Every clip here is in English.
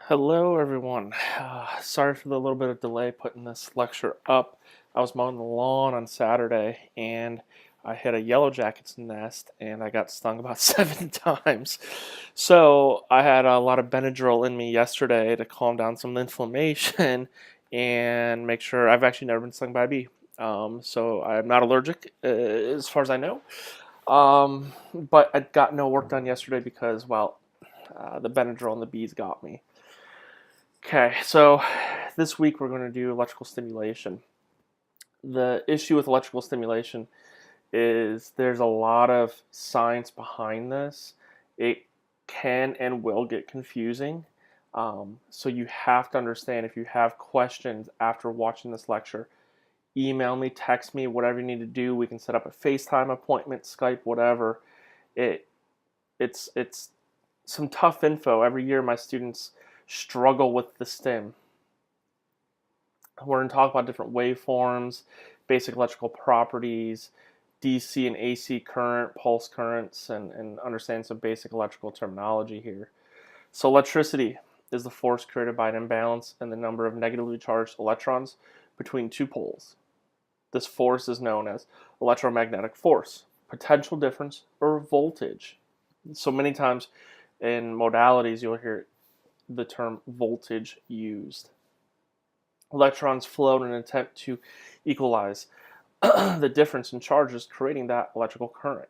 Hello, everyone. Sorry for the little bit of delay putting this lecture up. I was mowing the lawn on Saturday and I hit a yellow jacket's nest and I got stung about 7 times. So I had a lot of Benadryl in me yesterday to calm down some inflammation and make sure I've actually never been stung by a bee. So I'm not allergic as far as I know. But I got no work done yesterday because, well, the Benadryl and the bees got me. Okay, so this week we're going to do electrical stimulation. The issue with electrical stimulation is there's a lot of science behind this. It can and will get confusing. So you have to understand if you have questions after watching this lecture, email me, text me, whatever you need to do. We can set up a FaceTime appointment, Skype, whatever. It's some tough info. Every year my students struggle with the stim. We're going to talk about different waveforms, basic electrical properties, DC and AC current, pulse currents, and understand some basic electrical terminology here. So electricity is the force created by an imbalance in the number of negatively charged electrons between two poles. This force is known as electromagnetic force, potential difference, or voltage. So many times in modalities you'll hear the term voltage used. Electrons flow in an attempt to equalize the difference in charges, creating that electrical current.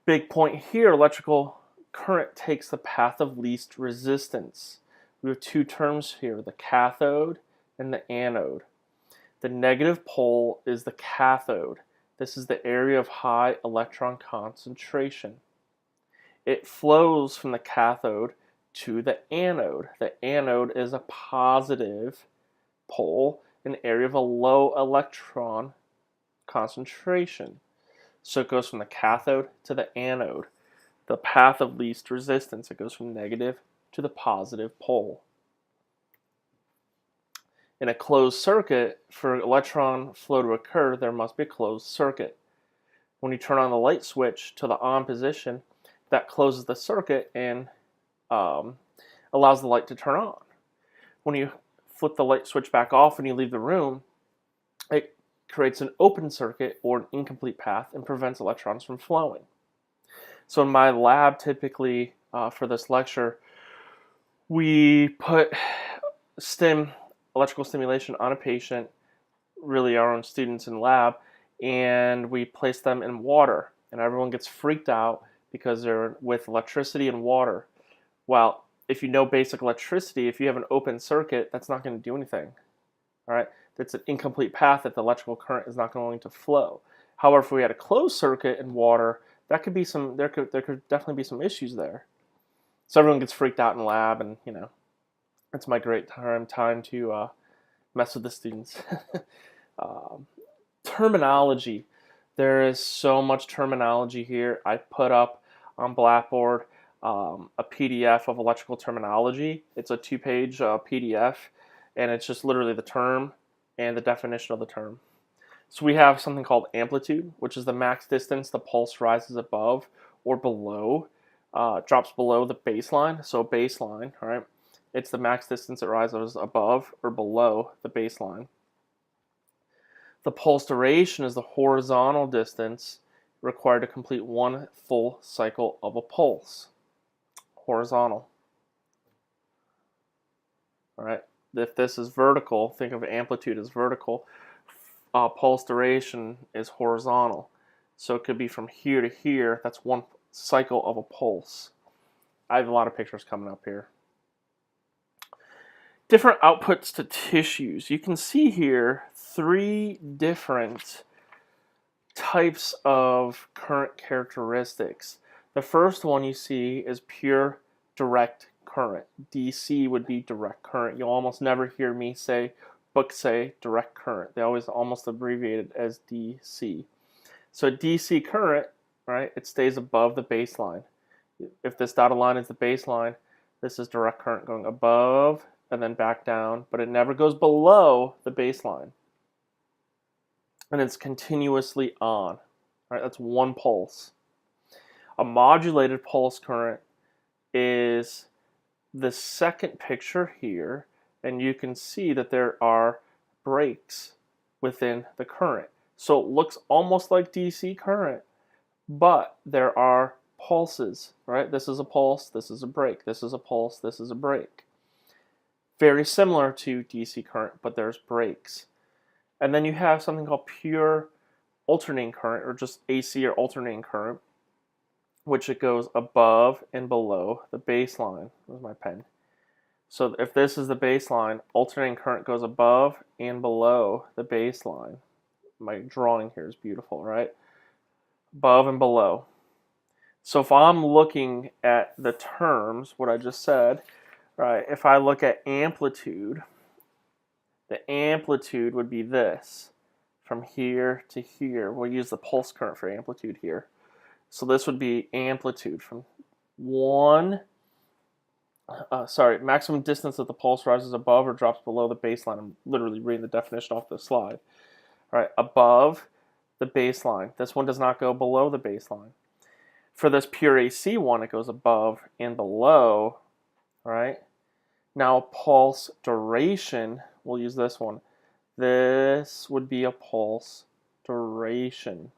Big point here, electrical current takes the path of least resistance. We have two terms here, the cathode and the anode. The negative pole is the cathode. This is the area of high electron concentration. It flows from the cathode to the anode. The anode is a positive pole, an area of a low electron concentration. So it goes from the cathode to the anode. The path of least resistance, it goes from negative to the positive pole. In a closed circuit, for electron flow to occur, there must be a closed circuit. When you turn on the light switch to the on position, that closes the circuit and allows the light to turn on. When you flip the light switch back off and you leave the room, it creates an open circuit or an incomplete path and prevents electrons from flowing. So in my lab, typically for this lecture, we put electrical stimulation on a patient, really our own students in lab, and we place them in water. And everyone gets freaked out because they're with electricity and water. Well, if you know basic electricity, if you have an open circuit, that's not going to do anything. All right, that's an incomplete path that the electrical current is not going to flow. However, if we had a closed circuit in water, that could be there could definitely be some issues there. So everyone gets freaked out in lab, and it's my great time to mess with the students. Terminology. There is so much terminology here. I put up on Blackboard a PDF of electrical terminology. It's a 2-page PDF, and it's just literally the term and the definition of the term. So we have something called amplitude, which is the max distance the pulse rises above or below, drops below the baseline. So baseline, all right, it's the max distance it rises above or below the baseline. The pulse duration is the horizontal distance required to complete one full cycle of a pulse. Horizontal. All right. If this is vertical, think of amplitude as vertical. Pulse duration is horizontal. So it could be from here to here. That's one cycle of a pulse. I have a lot of pictures coming up here. Different outputs to tissues. You can see here 3 different types of current characteristics. The first one you see is pure direct current. DC would be direct current. You'll almost never hear me say direct current. They always almost abbreviate it as DC. So DC current, right, it stays above the baseline. If this dotted line is the baseline, this is direct current going above and then back down, but it never goes below the baseline. And it's continuously on. Right, that's one pulse. A modulated pulse current is the second picture here, and you can see that there are breaks within the current. So it looks almost like DC current, but there are pulses, right? This is a pulse, this is a break, this is a pulse, this is a break. Very similar to DC current, but there's breaks. And then you have something called pure alternating current, or just AC or alternating current, which it goes above and below the baseline. Where's my pen? So if this is the baseline, alternating current goes above and below the baseline. My drawing here is beautiful, right? Above and below. So if I'm looking at the terms, what I just said, right, if I look at amplitude, the amplitude would be this, from here to here. We'll use the pulse current for amplitude here. So this would be amplitude from maximum distance that the pulse rises above or drops below the baseline. I'm literally reading the definition off the slide. All right, above the baseline. This one does not go below the baseline. For this pure AC one, it goes above and below, right? Now pulse duration, we'll use this one. This would be a pulse duration.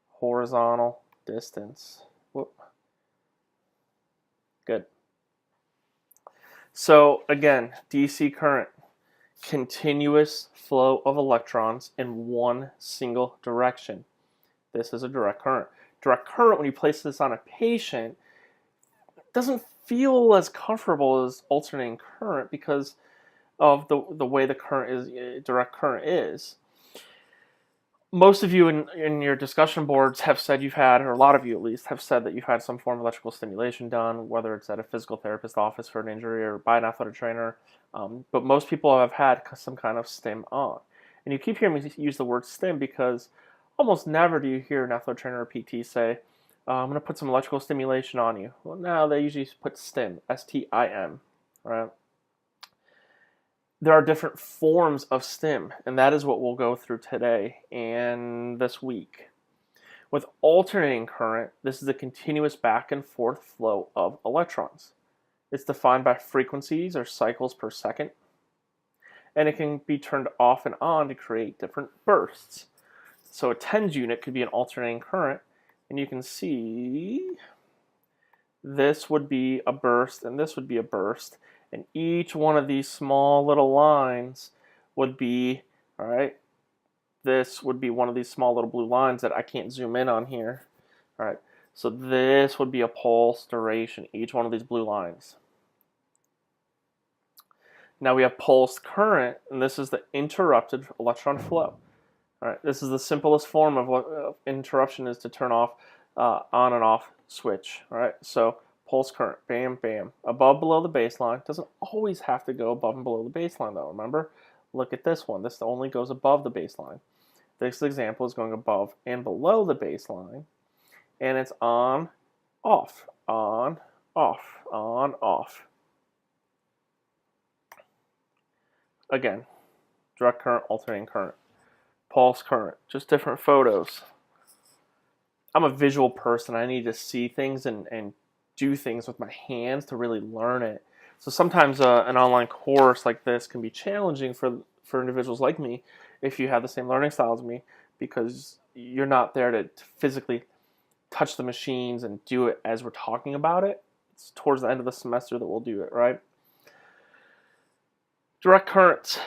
Horizontal distance. Whoop. Good. So again, DC current, continuous flow of electrons in one single direction. This is a direct current. Direct current, when you place this on a patient, doesn't feel as comfortable as alternating current because of the way the current is, direct current is. Most of you in your discussion boards have said you've had, or a lot of you at least, have said that you've had some form of electrical stimulation done, whether it's at a physical therapist office for an injury or by an athletic trainer. But most people have had some kind of stim on. And you keep hearing me use the word stim because almost never do you hear an athletic trainer or PT say, I'm going to put some electrical stimulation on you. Well, no, they usually put stim, S-T-I-M, right? There are different forms of stim, and that is what we'll go through today and this week. With alternating current, this is a continuous back and forth flow of electrons. It's defined by frequencies or cycles per second, and it can be turned off and on to create different bursts. So a TENS unit could be an alternating current, and you can see this would be a burst and this would be a burst. And each one of these small little lines would be, all right, this would be one of these small little blue lines that I can't zoom in on here. All right, so this would be a pulse duration, each one of these blue lines. Now we have pulse current, and this is the interrupted electron flow. All right, this is the simplest form of interruption, is to turn off on and off switch. All right, so pulse current, bam, bam, above, below the baseline. Doesn't always have to go above and below the baseline though, remember? Look at this one, this only goes above the baseline. This example is going above and below the baseline, and it's on, off, on, off, on, off. Again, direct current, alternating current, pulse current, just different photos. I'm a visual person, I need to see things and do things with my hands to really learn it. So sometimes an online course like this can be challenging for individuals like me if you have the same learning style as me, because you're not there to physically touch the machines and do it as we're talking about it. It's towards the end of the semester that we'll do it, right? Direct currents.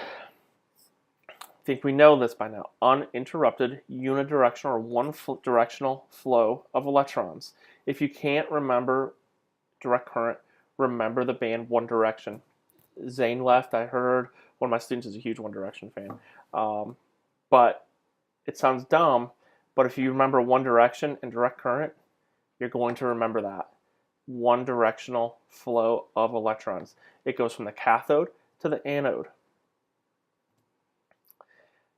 I think we know this by now. Uninterrupted, unidirectional, or one-directional flow of electrons. If you can't remember direct current, remember the band One Direction. Zayn left, I heard. One of my students is a huge One Direction fan. But it sounds dumb, but if you remember One Direction and direct current, you're going to remember that. One directional flow of electrons. It goes from the cathode to the anode.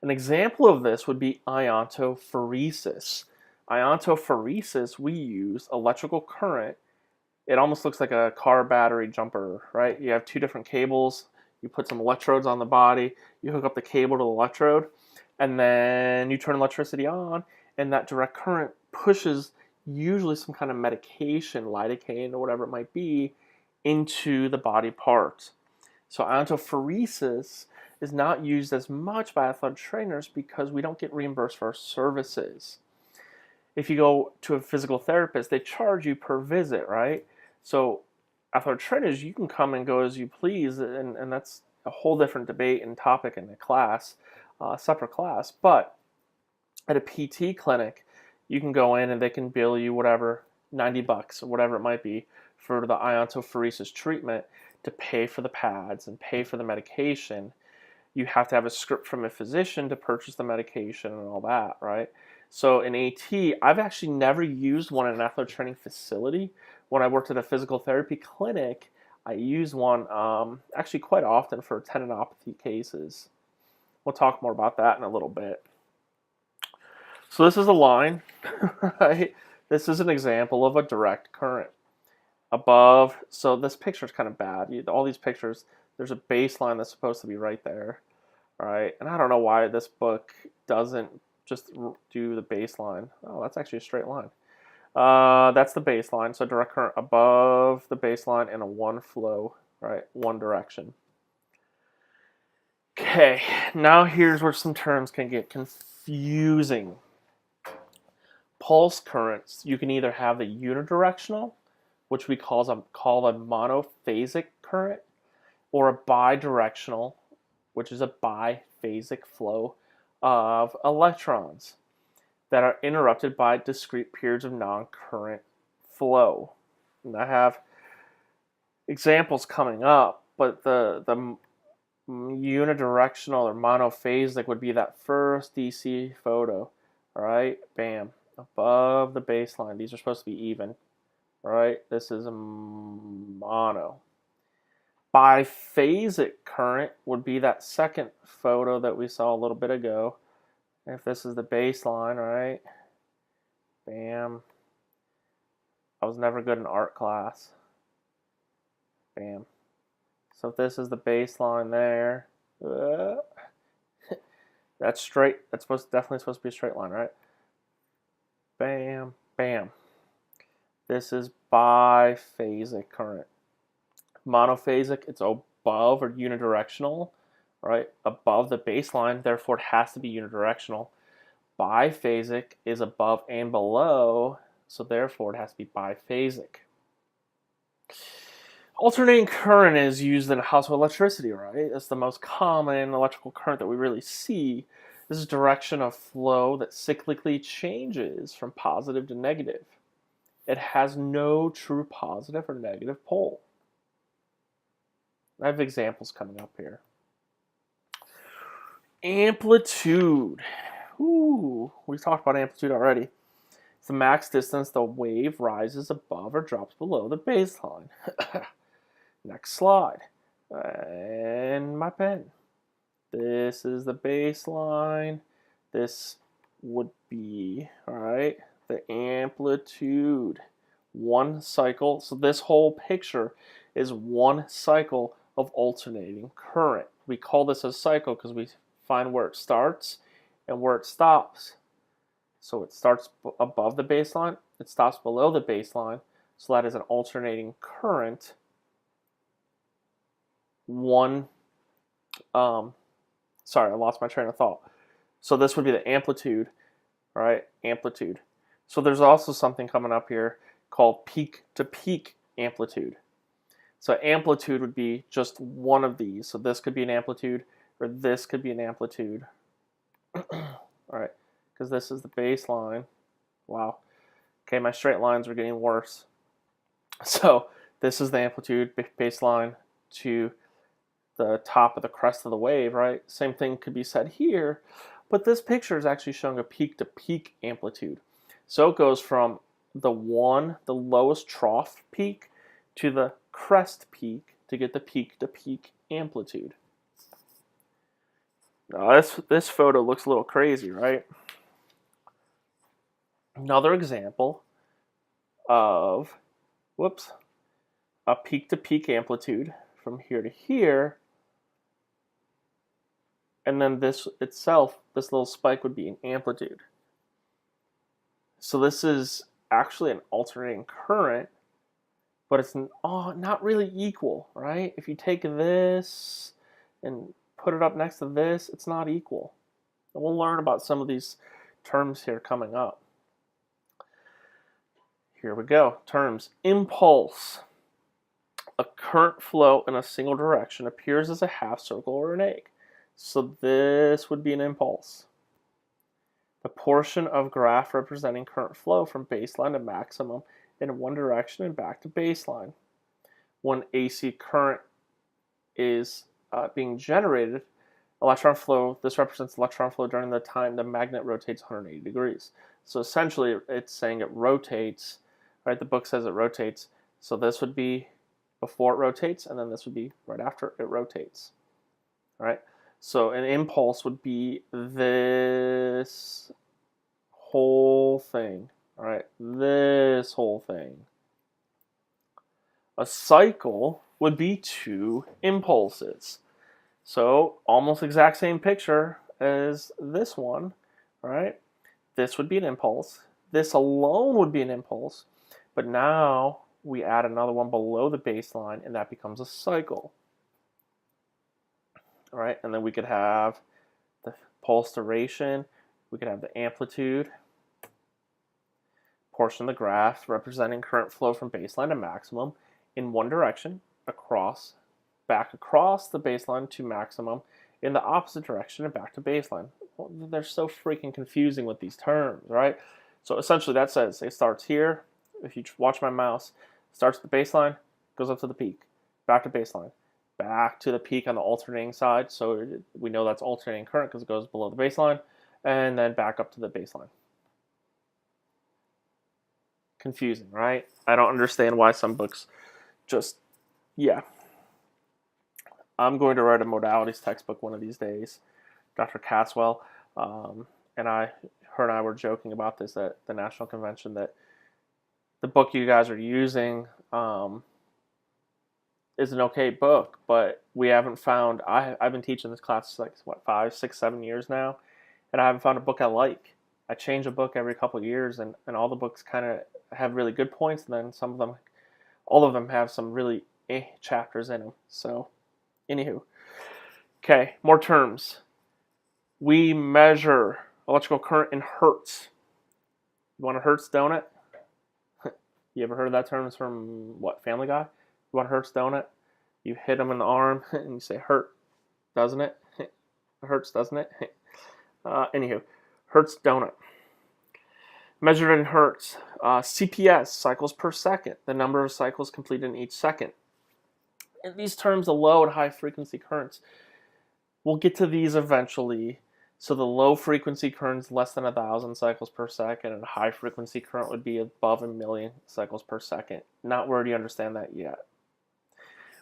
An example of this would be iontophoresis. Iontophoresis, we use electrical current. It almost looks like a car battery jumper, right? You have two different cables. You put some electrodes on the body. You hook up the cable to the electrode, and then you turn electricity on, and that direct current pushes usually some kind of medication, lidocaine or whatever it might be, into the body parts. So iontophoresis is not used as much by athletic trainers because we don't get reimbursed for our services. If you go to a physical therapist, they charge you per visit, right? So athletic trainers, you can come and go as you please, and that's a whole different debate and topic in a class, separate class. But at a PT clinic, you can go in and they can bill you whatever, $90 or whatever it might be for the iontophoresis treatment to pay for the pads and pay for the medication. You have to have a script from a physician to purchase the medication and all that, right? So in AT, I've actually never used one in an athletic training facility. When I worked at a physical therapy clinic, I used one actually quite often for tendinopathy cases. We'll talk more about that in a little bit. So this is a line, right? This is an example of a direct current. Above, so this picture is kind of bad. All these pictures, there's a baseline that's supposed to be right there, right? And I don't know why this book doesn't just do the baseline. Oh, that's actually a straight line. That's the baseline. So direct current above the baseline in a one flow, right? One direction. Okay, now here's where some terms can get confusing. Pulse currents, you can either have the unidirectional, which we call a monophasic current, or a bidirectional, which is a biphasic flow of electrons that are interrupted by discrete periods of non-current flow. And I have examples coming up, but the unidirectional or monophasic would be that first DC photo, all right? Bam, above the baseline. These are supposed to be even, right? This is a mono. Biphasic current would be that second photo that we saw a little bit ago. If this is the baseline, right? Bam. I was never good in art class. Bam. So if this is the baseline there, that's straight. That's definitely supposed to be a straight line, right? Bam, bam. This is biphasic current. Monophasic, it's above or unidirectional, right? Above the baseline, therefore it has to be unidirectional. Biphasic is above and below, so therefore it has to be biphasic. Alternating current is used in household electricity, right? That's the most common electrical current that we really see. This is direction of flow that cyclically changes from positive to negative. It has no true positive or negative pole. I have examples coming up here. Amplitude. Ooh, we talked about amplitude already. It's the max distance the wave rises above or drops below the baseline. Next slide. And my pen. This is the baseline. This would be, all right, the amplitude. One cycle. So this whole picture is one cycle of alternating current. We call this a cycle because we find where it starts and where it stops. So it starts above the baseline, it stops below the baseline, so that is an alternating current. Sorry, I lost my train of thought. So this would be the amplitude, right? Amplitude. So there's also something coming up here called peak to peak amplitude. So amplitude would be just one of these. So this could be an amplitude, or this could be an amplitude. All right, because this is the baseline. Wow. Okay, my straight lines are getting worse. So this is the amplitude baseline to the top of the crest of the wave, right? Same thing could be said here, but this picture is actually showing a peak to peak amplitude. So it goes from the lowest trough peak to the crest peak to get the peak to peak amplitude. Now this photo looks a little crazy, right? Another example of, a peak to peak amplitude from here to here. And then this itself, this little spike would be an amplitude. So this is actually an alternating current, but it's not really equal, right? If you take this and put it up next to this, it's not equal. And we'll learn about some of these terms here coming up. Here we go. Terms. Impulse. A current flow in a single direction appears as a half circle or an egg. So this would be an impulse. The portion of graph representing current flow from baseline to maximum in one direction and back to baseline. When AC current is being generated, electron flow, this represents electron flow during the time the magnet rotates 180 degrees. So essentially it's saying it rotates, right? The book says it rotates. So this would be before it rotates, and then this would be right after it rotates, right? So an impulse would be this whole thing, all right? This whole thing. A cycle would be 2 impulses. So almost exact same picture as this one, right? This would be an impulse. This alone would be an impulse, but now we add another one below the baseline, and that becomes a cycle. All right, and then we could have the pulse duration, we could have the amplitude, portion of the graph representing current flow from baseline to maximum in one direction, back across the baseline to maximum, in the opposite direction and back to baseline. Well, they're so freaking confusing with these terms, right? So essentially that says it starts here. If you watch my mouse, starts at the baseline, goes up to the peak, back to baseline, back to the peak on the alternating side. So we know that's alternating current because it goes below the baseline, and then back up to the baseline. Confusing, right? I don't understand why some books just, yeah. I'm going to write a modalities textbook one of these days. Dr. Caswell, and her and I were joking about this at the National Convention, that the book you guys are using is an okay book, but we haven't found, I've been teaching this class like, 5, 6, 7 years now, and I haven't found a book I like. I change a book every couple of years, and all the books kind of have really good points, and then all of them have some really chapters in them. So, anywho. Okay, more terms. We measure electrical current in hertz. You want a hertz donut? You ever heard of that term? It's from, Family Guy? You want a hertz donut? You hit them in the arm, and you say, hurt, doesn't it? It hurts, doesn't it? Anywho, hertz donut. Measured in hertz. CPS, cycles per second, the number of cycles completed in each second. And these terms, the low and high frequency currents, we'll get to these eventually. So the low frequency current is less than 1,000 cycles per second, and high frequency current would be above 1,000,000 cycles per second. Not where do you understand that yet.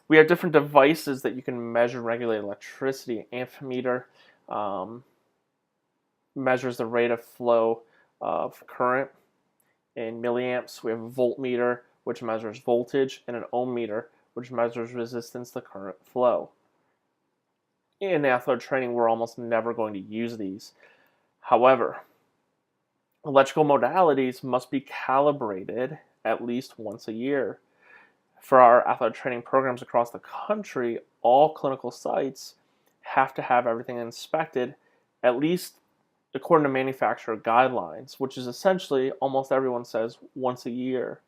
We have different devices that you can measure and regulate electricity. Ampermeter measures the rate of flow of current. In milliamps, we have a voltmeter, which measures voltage, and an ohm meter, which measures resistance to current flow. In athletic training, we're almost never going to use these. However, electrical modalities must be calibrated at least once a year. For our athletic training programs across the country, all clinical sites have to have everything inspected at least according to manufacturer guidelines, which is essentially, almost everyone says, once a year.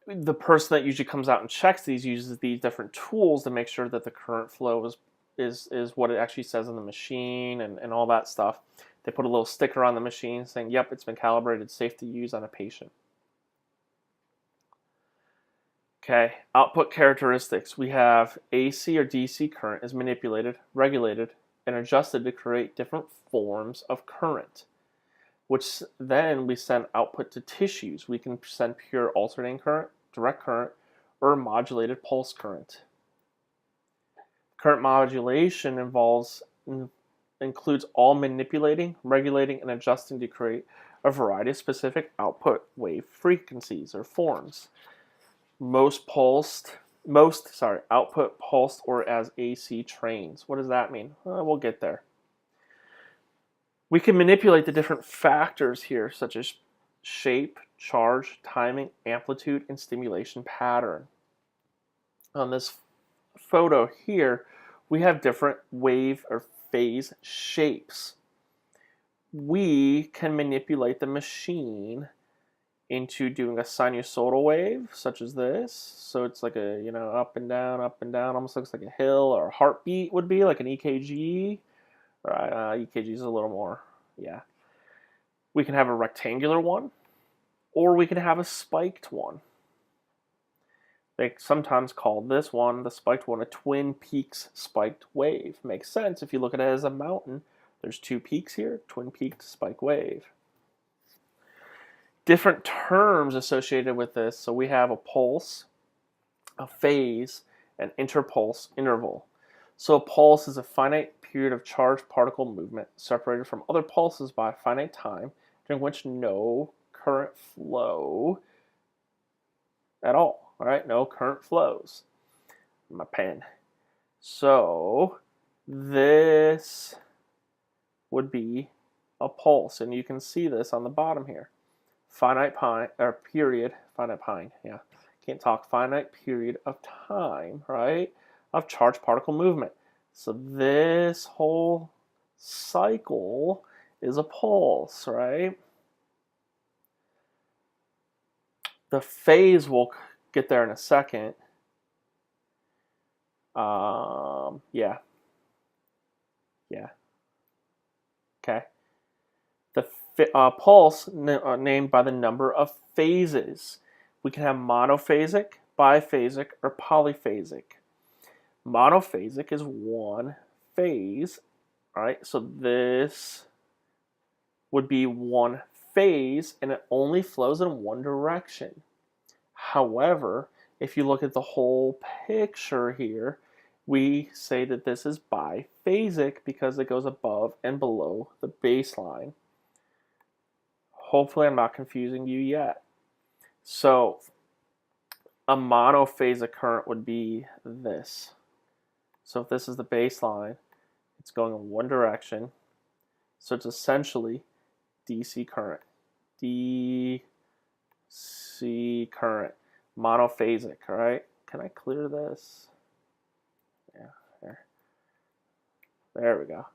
The person that usually comes out and checks these uses these different tools to make sure that the current flow is what it actually says in the machine and all that stuff. They put a little sticker on the machine saying, yep, it's been calibrated, safe to use on a patient. Okay, output characteristics. We have AC or DC current is manipulated, regulated, and adjusted to create different forms of current, which then we send output to tissues. We can send pure alternating current, direct current, or modulated pulse current. Current modulation includes all manipulating, regulating, and adjusting to create a variety of specific output wave frequencies or forms. Output pulsed or as AC trains. What does that mean? We'll get there. We can manipulate the different factors here, such as shape, charge, timing, amplitude, and stimulation pattern. On this photo here, we have different wave or phase shapes. We can manipulate the machine into doing a sinusoidal wave, such as this. So it's like a, up and down, almost looks like a hill, or a heartbeat would be like an EKG. EKG is a little more, yeah. We can have a rectangular one, or we can have a spiked one. They sometimes call this one, the spiked one, a twin peaks spiked wave. Makes sense if you look at it as a mountain. There's two peaks here, twin peaked spike wave. Different terms associated with this. So we have a pulse, a phase, an interpulse interval. So a pulse is a finite period of charged particle movement separated from other pulses by a finite time during which no current flow at all. All right, no current flows. My pen. So this would be a pulse, and you can see this on the bottom here. Finite period of time, right, of charged particle movement. So this whole cycle is a pulse, right? The phase will get there in a second. Yeah. Okay. The pulse named by the number of phases. We can have monophasic, biphasic, or polyphasic. Monophasic is one phase. All right, so this would be one phase, and it only flows in one direction. However, if you look at the whole picture here, we say that this is biphasic because it goes above and below the baseline. Hopefully I'm not confusing you yet. So a monophasic current would be this. So if this is the baseline, it's going in one direction. So it's essentially DC current. DC current. Monophasic, all right? Can I clear this? Yeah, there we go.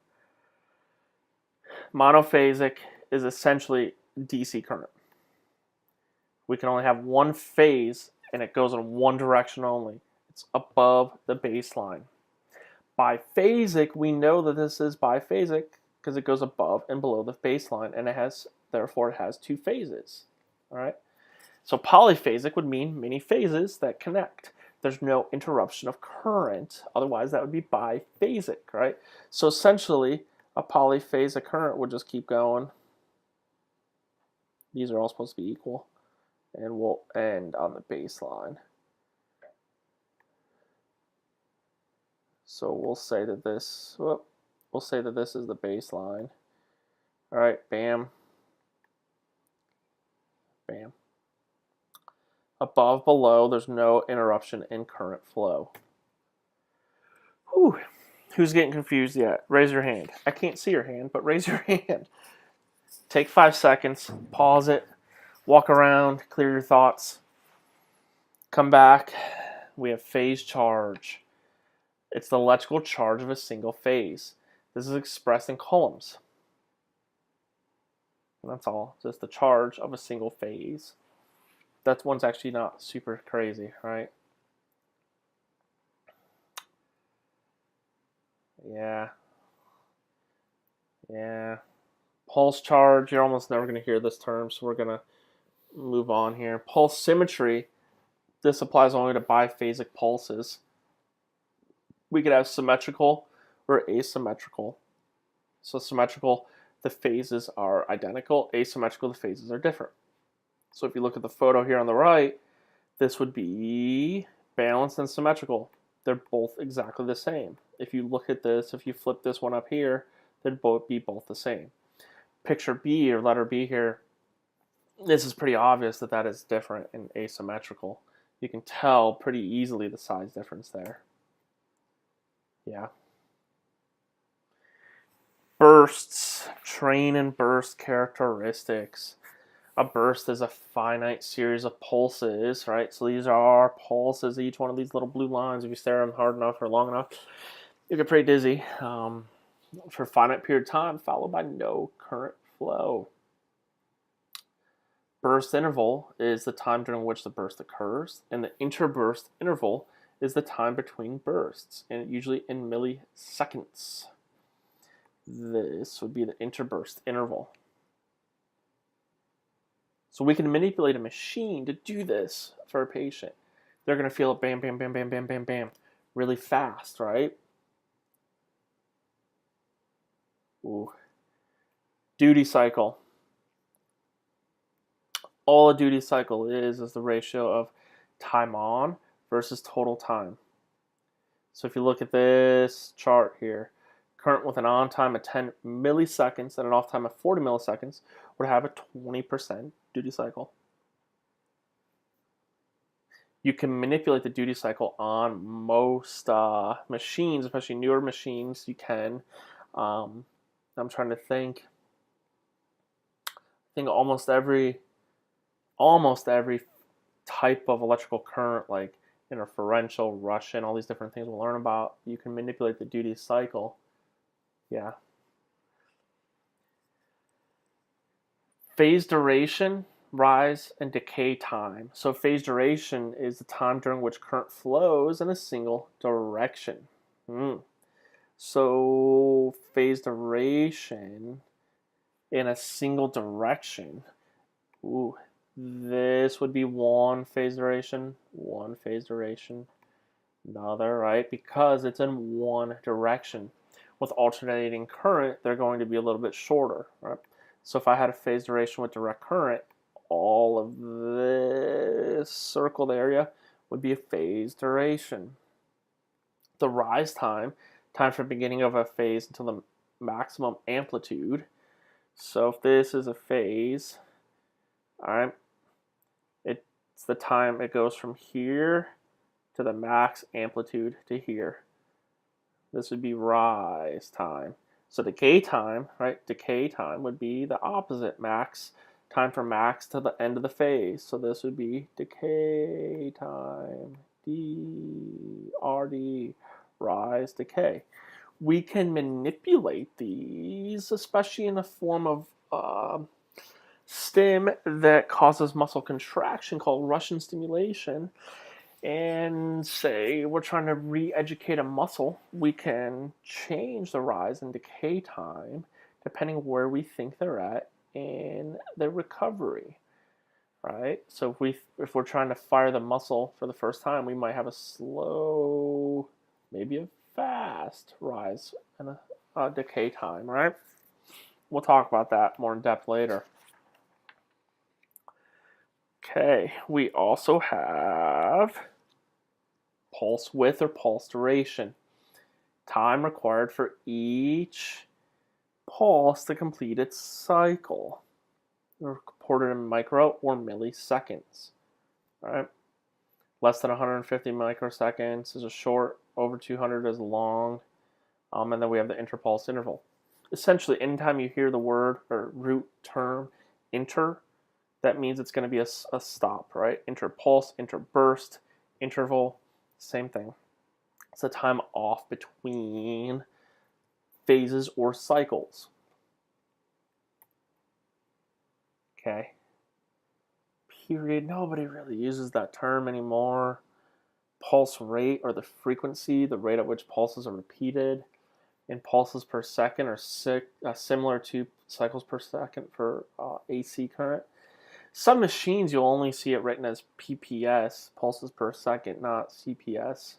Monophasic is essentially DC current. We can only have one phase, and it goes in one direction only. It's above the baseline. Biphasic, we know that this is biphasic because it goes above and below the baseline, and therefore it has two phases. All right. So polyphasic would mean many phases that connect. There's no interruption of current. Otherwise, that would be biphasic, right? So essentially, a polyphasic current would just keep going. These are all supposed to be equal, and we'll end on the baseline. So we'll say that this is the baseline. All right, bam, bam. Above, below, there's no interruption in current flow. Whew. Who's getting confused yet? Raise your hand. I can't see your hand, but raise your hand. Take 5 seconds, pause it, walk around, clear your thoughts. Come back. We have phase charge. It's the electrical charge of a single phase. This is expressed in coulombs. And that's all, just the charge of a single phase. That one's actually not super crazy, right? Yeah. Pulse charge, you're almost never going to hear this term, so we're going to move on here. Pulse symmetry, this applies only to biphasic pulses. We could have symmetrical or asymmetrical. So symmetrical, the phases are identical. Asymmetrical, the phases are different. So if you look at the photo here on the right, this would be balanced and symmetrical. They're both exactly the same. If you look at this, if you flip this one up here, they'd be both the same. Picture B, or letter B here, this is pretty obvious that is different and asymmetrical. You can tell pretty easily the size difference there. Yeah. Bursts, train and burst characteristics. A burst is a finite series of pulses, right? So these are pulses, each one of these little blue lines. If you stare at them hard enough or long enough, you get pretty dizzy. For a finite period of time, followed by no current flow. Burst interval is the time during which the burst occurs, and the interburst interval is the time between bursts, and usually in milliseconds. This would be the interburst interval. So we can manipulate a machine to do this for a patient. They're going to feel it bam, bam, bam, bam, bam, bam, bam, really fast, right? Ooh. Duty cycle. All a duty cycle is the ratio of time on versus total time. So if you look at this chart here, current with an on time of 10 milliseconds and an off time of 40 milliseconds would have a 20% duty cycle. You can manipulate the duty cycle on most machines, especially newer machines. You can. I'm trying to think. I think almost every type of electrical current, like interferential, Russian, all these different things we'll learn about, you can manipulate the duty cycle. Yeah. Phase duration, rise, and decay time. So phase duration is the time during which current flows in a single direction. So phase duration in a single direction. Ooh, this would be one phase duration, another, right? Because it's in one direction. With alternating current, they're going to be a little bit shorter, right? So if I had a phase duration with direct current, all of this circled area would be a phase duration. The rise time from beginning of a phase until the maximum amplitude. So if this is a phase, all right, it's the time it goes from here to the max amplitude to here. This would be rise time. So decay time, right? Decay time would be the opposite, max time from max to the end of the phase. So this would be decay time, DRD, rise, decay. We can manipulate these, especially in a form of stim that causes muscle contraction called Russian stimulation. And say we're trying to re-educate a muscle, we can change the rise and decay time depending where we think they're at in the recovery, right? So if we're trying to fire the muscle for the first time, we might have a slow, maybe a fast rise and a decay time, right? We'll talk about that more in depth later. Okay, we also have pulse width or pulse duration. Time required for each pulse to complete its cycle. Reported in micro or milliseconds. All right. Less than 150 microseconds is a short, over 200 is long. And then we have the interpulse interval. Essentially, anytime you hear the word or root term inter, that means it's going to be a stop, right? Interpulse, interburst, interval, same thing. It's a time off between phases or cycles. Okay. Period. Nobody really uses that term anymore. Pulse rate, or the frequency, the rate at which pulses are repeated in pulses per second, are similar to cycles per second for AC current. Some machines you'll only see it written as PPS, pulses per second, not CPS.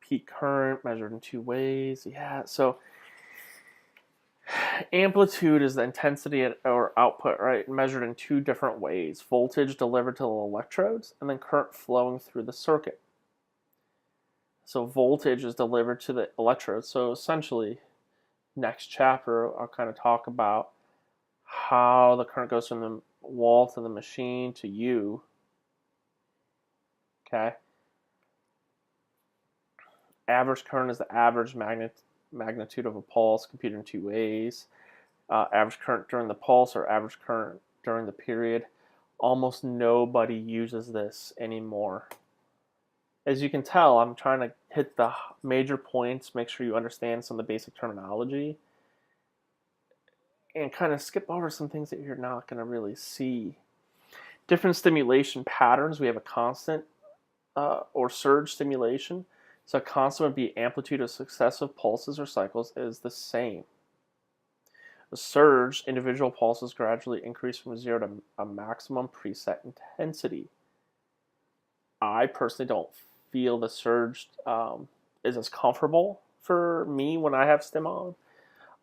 Peak current measured in two ways. Yeah, so amplitude is the intensity or output, right? Measured in two different ways. Voltage delivered to the electrodes and then current flowing through the circuit. So voltage is delivered to the electrodes. So essentially, next chapter, I'll kind of talk about how the current goes from the wall to the machine to you. Okay. Average current is the average magnitude of a pulse computed in two ways. Average current during the pulse or average current during the period. Almost nobody uses this anymore. As you can tell, I'm trying to hit the major points, make sure you understand some of the basic terminology, and kind of skip over some things that you're not going to really see. Different stimulation patterns. We have a constant or surge stimulation. So a constant would be amplitude of successive pulses or cycles is the same. A surge, individual pulses gradually increase from 0 to a maximum preset intensity. I personally don't feel the surge is as comfortable for me when I have stim on.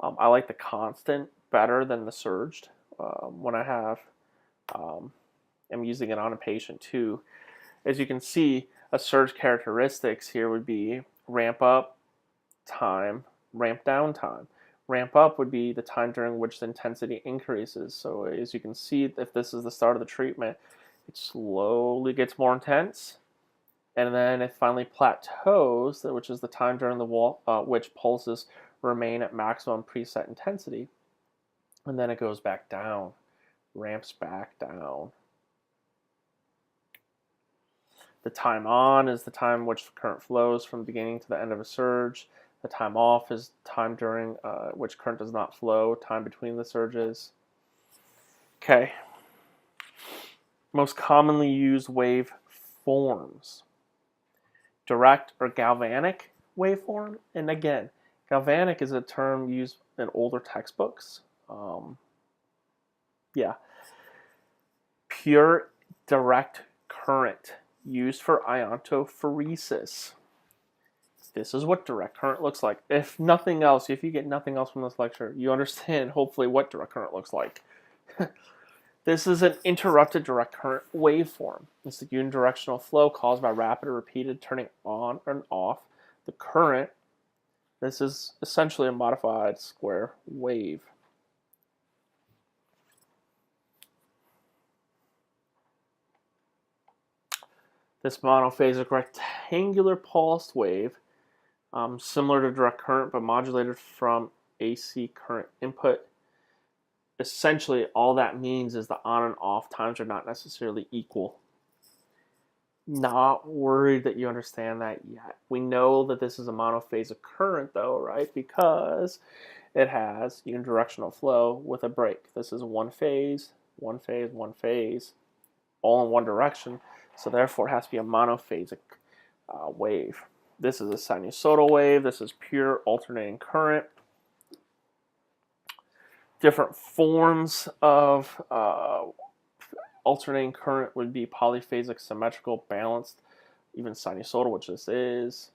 I like the constant better than the surged when I have. I'm using it on a patient too. As you can see, a surge characteristics here would be ramp up time, ramp down time. Ramp up would be the time during which the intensity increases. So as you can see, if this is the start of the treatment, it slowly gets more intense, and then it finally plateaus, which is the time during the which pulses remain at maximum preset intensity, and then it goes back down, ramps back down. The time on is the time which the current flows from the beginning to the end of a surge. The time off is time during which current does not flow, time between the surges. Okay. Most commonly used wave forms. Direct or galvanic waveform. And again, galvanic is a term used in older textbooks. Pure direct current used for iontophoresis. This is what direct current looks like. If nothing else, if you get nothing else from this lecture, you understand hopefully what direct current looks like. This is an interrupted direct current waveform. It's the unidirectional flow caused by rapid or repeated turning on and off the current. This is essentially a modified square wave. This monophasic rectangular pulsed wave, similar to direct current but modulated from AC current input. Essentially, all that means is the on and off times are not necessarily equal. Not worried that you understand that yet. We know that this is a monophasic current though, right? Because it has unidirectional flow with a break. This is one phase, one phase, one phase, all in one direction. So therefore it has to be a monophasic wave. This is a sinusoidal wave. This is pure alternating current. Different forms of alternating current would be polyphasic, symmetrical, balanced, even sinusoidal, which this is.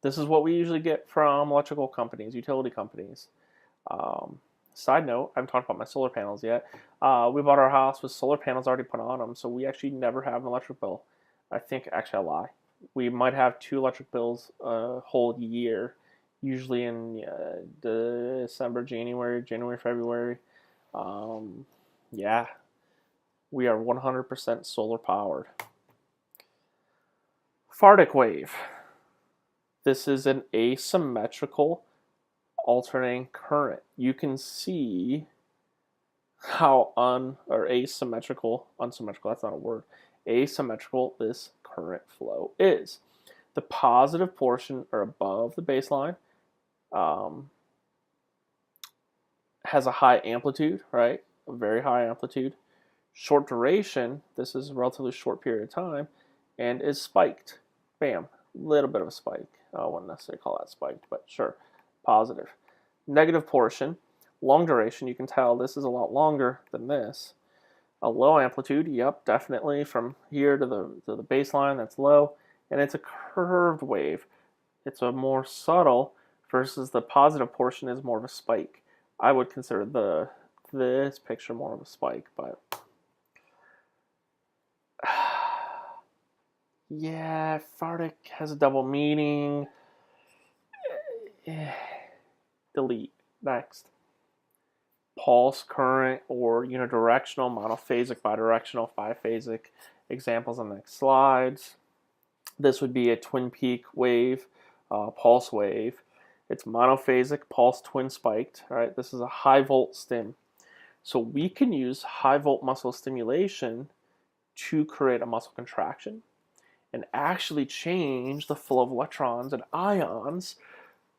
This is what we usually get from electrical companies, utility companies. Side note, I haven't talked about my solar panels yet. We bought our house with solar panels already put on them, so we actually never have an electric bill. I think, actually I lie. We might have 2 electric bills a whole year, usually in December, January, February. Yeah, we are 100% solar powered. Fardic wave. This is an asymmetrical alternating current. You can see how asymmetrical, that's not a word, asymmetrical this current flow is. The positive portion or above the baseline has a high amplitude, right? A very high amplitude. Short duration, this is a relatively short period of time, and is spiked. Bam, little bit of a spike. I wouldn't necessarily call that spiked, but sure, positive. Negative portion, long duration, you can tell this is a lot longer than this. A low amplitude, yep, definitely from here to the baseline, that's low, and it's a curved wave. It's a more subtle versus the positive portion is more of a spike. I would consider this picture more of a spike, but yeah, Fardic has a double meaning. Delete. Next. Pulse current or unidirectional, monophasic, bidirectional, biphasic. Examples on the next slides. This would be a twin peak wave, pulse wave. It's monophasic, pulse twin spiked. All right, this is a high volt stim. So we can use high volt muscle stimulation to create a muscle contraction and actually change the flow of electrons and ions,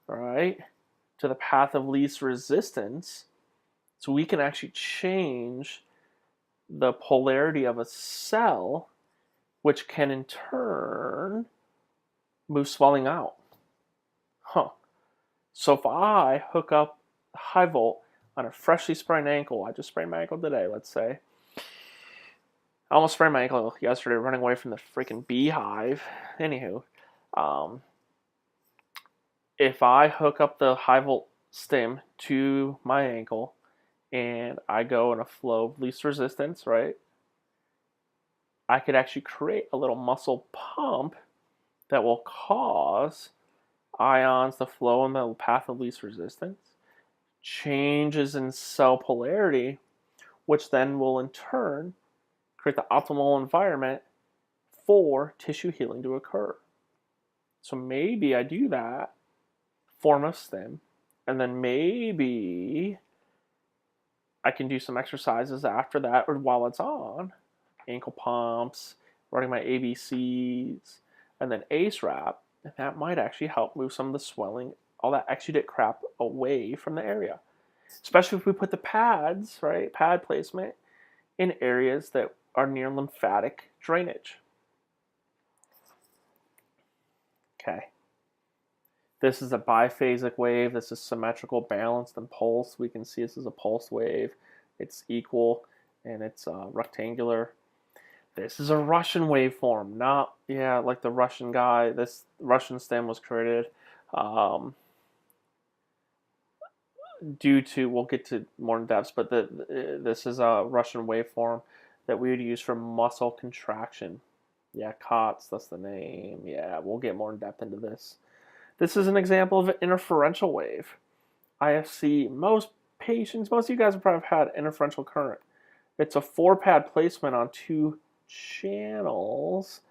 all right, to the path of least resistance. So we can actually change the polarity of a cell, which can in turn move swelling out. So if I hook up high volt on a freshly sprained ankle, I just sprained my ankle today, let's say. I almost sprained my ankle yesterday running away from the freaking beehive. Anywho, if I hook up the high volt stim to my ankle and I go in a flow of least resistance, right, I could actually create a little muscle pump that will cause ions to flow in the path of least resistance, changes in cell polarity, which then will in turn create the optimal environment for tissue healing to occur. So maybe I do that, form a stim, and then maybe I can do some exercises after that or while it's on, ankle pumps, running my ABCs, and then ACE wrap, and that might actually help move some of the swelling, all that exudate crap away from the area. Especially if we put the pads, right, pad placement, in areas that are near lymphatic drainage. Okay. This is a biphasic wave. This is symmetrical, balanced, and pulsed. We can see this is a pulse wave. It's equal and it's rectangular. This is a Russian waveform, not, yeah, like the Russian guy. This Russian stem was created due to, we'll get to more in depth, but this is a Russian waveform that we would use for muscle contraction. Yeah, COTS, that's the name. Yeah, we'll get more in depth into this. This is an example of an interferential wave. IFC, most patients, most of you guys have probably had interferential current. It's a 4-pad placement on 2 channels.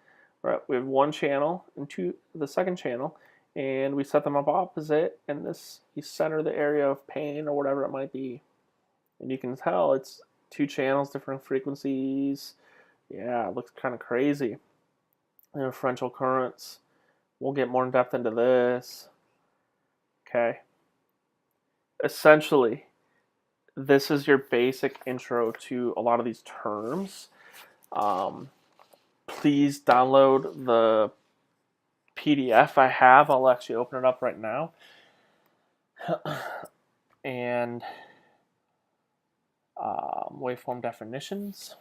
Right, we have 1 channel and the second channel, and we set them up opposite, and this, you center the area of pain or whatever it might be. And you can tell it's 2 channels, different frequencies. Yeah, it looks kind of crazy. Interferential currents. We'll get more in depth into this. Okay. Essentially, this is your basic intro to a lot of these terms. Please download the PDF I have. I'll actually open it up right now. And waveform definitions.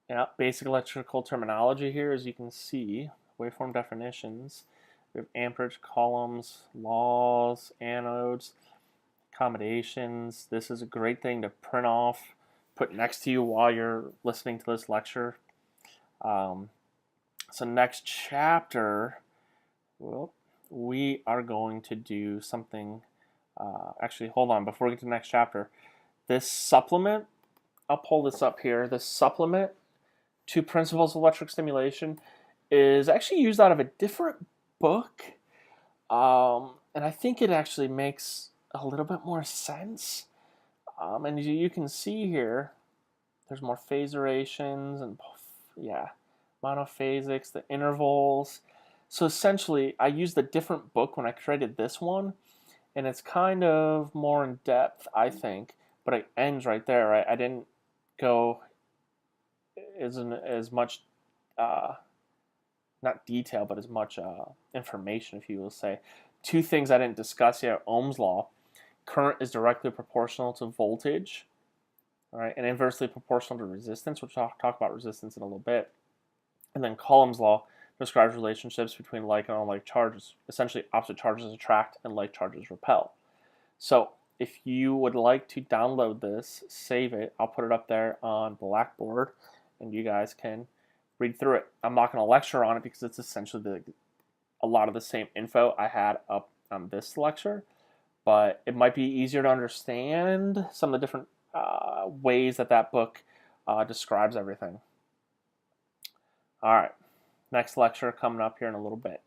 Yeah, basic electrical terminology here, as you can see. Waveform definitions. We have amperage, columns, laws, anodes, accommodations. This is a great thing to print off, put next to you while you're listening to this lecture. So next chapter, well, we are going to do something. Actually, hold on. Before we get to the next chapter, this supplement, I'll pull this up here. This supplement to Principles of Electric Stimulation is actually used out of a different book. And I think it actually makes a little bit more sense. And you can see here, there's more phaserations and, yeah, monophasics, the intervals. So essentially, I used a different book when I created this one, and it's kind of more in depth, I think, but it ends right there, right? I didn't go as much, not detail, but as much information, if you will say. 2 things I didn't discuss yet: Ohm's law. Current is directly proportional to voltage, all right, and inversely proportional to resistance, which I'll talk about resistance in a little bit. And then Coulomb's law describes relationships between like and unlike charges. Essentially, opposite charges attract and like charges repel. So if you would like to download this, save it. I'll put it up there on Blackboard, and you guys can read through it. I'm not going to lecture on it because it's essentially a lot of the same info I had up on this lecture, but it might be easier to understand some of the different ways that book describes everything. All right, Next lecture coming up here in a little bit.